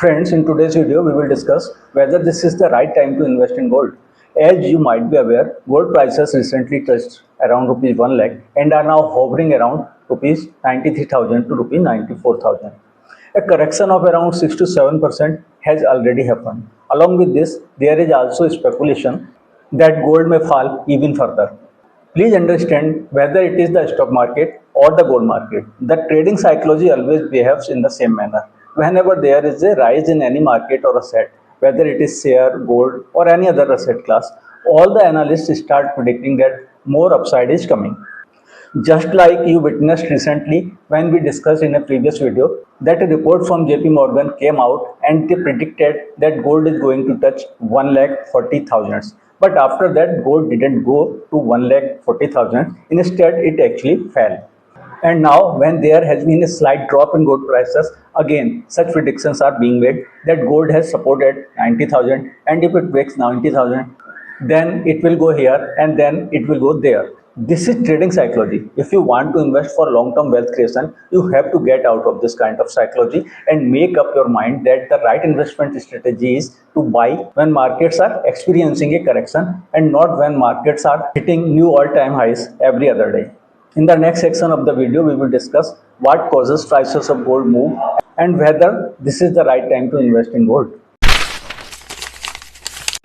Friends, in today's video, we will discuss whether this is the right time to invest in gold. As you might be aware, gold prices recently touched around rupees 1 lakh and are now hovering around rupees 93,000 to rupees 94,000. A correction of around 6 to 7% has already happened. Along with this, there is also speculation that gold may fall even further. Please understand whether it is the stock market or the gold market. The trading psychology always behaves in the same manner. Whenever there is a rise in any market or asset, whether it is share, gold, or any other asset class, all the analysts start predicting that more upside is coming. Just like you witnessed recently when we discussed in a previous video that a report from JP Morgan came out and they predicted that gold is going to touch 1 lakh 40,000. But after that, gold didn't go to 1 lakh 40,000. Instead, it actually fell. And now, when there has been a slight drop in gold prices, again, such predictions are being made that gold has supported 90,000, and if it breaks 90,000, then it will go here and then it will go there. This is trading psychology. If you want to invest for long-term wealth creation, you have to get out of this kind of psychology and make up your mind that the right investment strategy is to buy when markets are experiencing a correction and not when markets are hitting new all-time highs every other day. In the next section of the video, we will discuss what causes prices of gold move and whether this is the right time to invest in gold.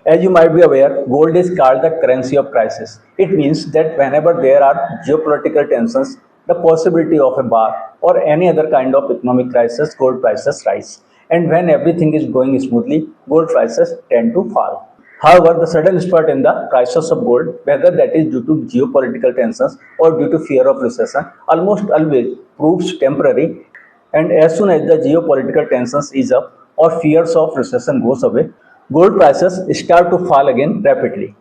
As you might be aware, gold is called the currency of crisis. It means that whenever there are geopolitical tensions, the possibility of a war or any other kind of economic crisis, gold prices rise. And when everything is going smoothly, gold prices tend to fall. However, the sudden spurt in the prices of gold, whether that is due to geopolitical tensions or due to fear of recession, almost always proves temporary. And as soon as the geopolitical tensions ease up or fears of recession goes away, gold prices start to fall again rapidly.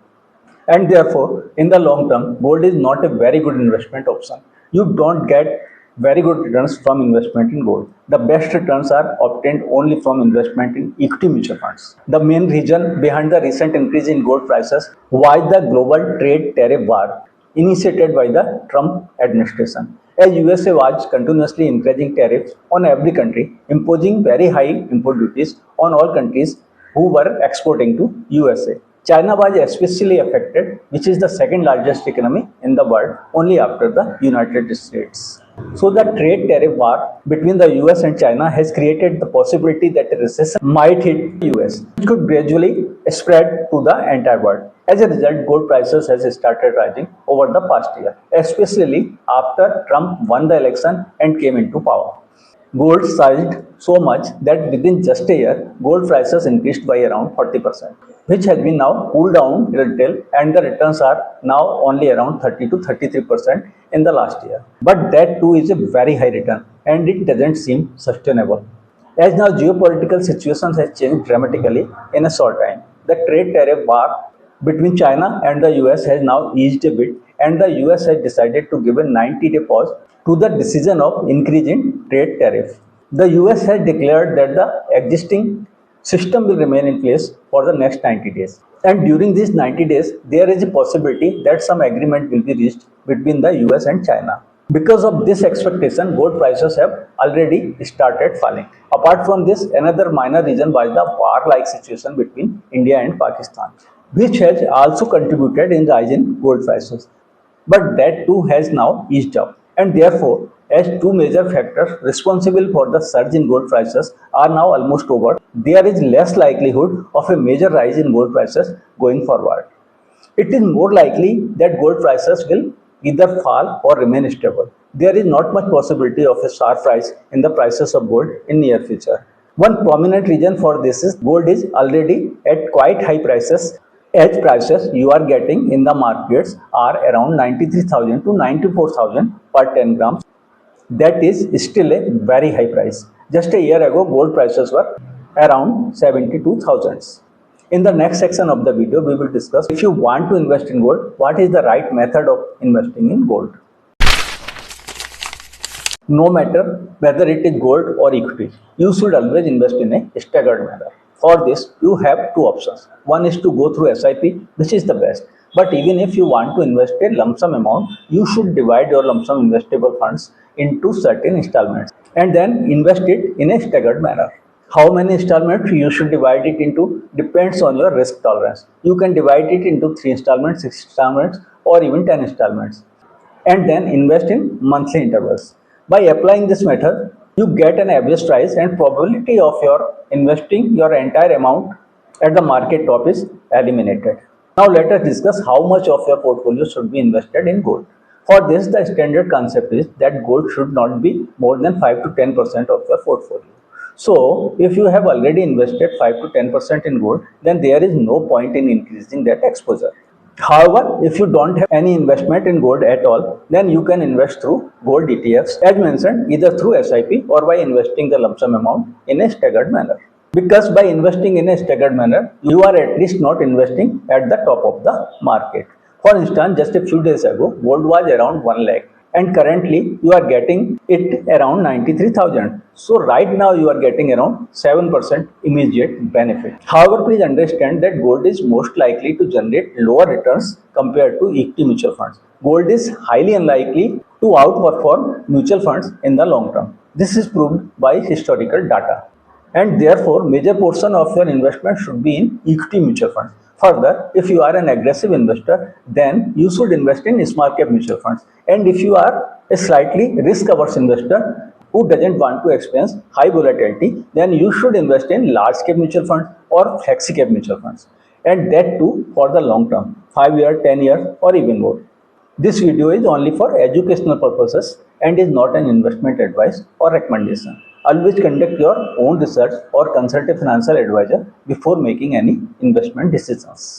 And therefore, in the long term, gold is not a very good investment option. You don't get very good returns from investment in gold. The best returns are obtained only from investment in equity mutual funds. The main reason behind the recent increase in gold prices was the global trade tariff war initiated by the Trump administration. As USA was continuously increasing tariffs on every country, imposing very high import duties on all countries who were exporting to USA. China was especially affected, which is the second largest economy in the world, only after the United States. So the trade tariff war between the US and China has created the possibility that a recession might hit the US, which could gradually spread to the entire world. As a result, gold prices has started rising over the past year, especially after Trump won the election and came into power. Gold surged so much that within just a year, gold prices increased by around 40%, which has been now cooled down a little, and the returns are now only around 30 to 33% in the last year. But that too is a very high return, and it doesn't seem sustainable. As now geopolitical situations has changed dramatically in a short time, the trade tariff war between China and the US has now eased a bit, and the US has decided to give a 90-day pause to the decision of increase in trade tariff. The US has declared that the existing system will remain in place for the next 90 days. And during these 90 days, there is a possibility that some agreement will be reached between the US and China. Because of this expectation, gold prices have already started falling. Apart from this, another minor reason was the war-like situation between India and Pakistan, which has also contributed in rising gold prices. But that too has now eased up. And therefore, as two major factors responsible for the surge in gold prices are now almost over, there is less likelihood of a major rise in gold prices going forward. It is more likely that gold prices will either fall or remain stable. There is not much possibility of a sharp rise in the prices of gold in near future. One prominent reason for this is gold is already at quite high prices. Edge prices you are getting in the markets are around 93,000 to 94,000 per 10 grams. That is still a very high price. Just a year ago, gold prices were around 72,000. In the next section of the video, we will discuss if you want to invest in gold, what is the right method of investing in gold. No matter whether it is gold or equity, you should always invest in a staggered manner. For this, you have two options. One is to go through SIP, which is the best. But even if you want to invest a lump sum amount, you should divide your lump sum investable funds into certain installments and then invest it in a staggered manner. How many installments you should divide it into depends on your risk tolerance. You can divide it into 3 installments, 6 installments, or even 10 installments, and then invest in monthly intervals. By applying this method, you get an average price and probability of your investing your entire amount at the market top is eliminated. Now let us discuss how much of your portfolio should be invested in gold. For this, the standard concept is that gold should not be more than 5 to 10% of your portfolio. So, if you have already invested 5 to 10% in gold, then there is no point in increasing that exposure. However, if you don't have any investment in gold at all, then you can invest through gold ETFs as mentioned, either through SIP or by investing the lump sum amount in a staggered manner. Because by investing in a staggered manner, you are at least not investing at the top of the market. For instance, just a few days ago, gold was around 1 lakh and currently you are getting it around 93,000. So right now you are getting around 7% immediate benefit. However, please understand that gold is most likely to generate lower returns compared to equity mutual funds. Gold is highly unlikely to outperform mutual funds in the long term. This is proved by historical data, and therefore major portion of your investment should be in equity mutual funds. Further, if you are an aggressive investor, then you should invest in small cap mutual funds. And if you are a slightly risk averse investor who doesn't want to experience high volatility, then you should invest in large cap mutual funds or flexi cap mutual funds. And that too for the long term, 5 years, 10 years or even more. This video is only for educational purposes and is not an investment advice or recommendation. Always conduct your own research or consult a financial advisor before making any investment decisions.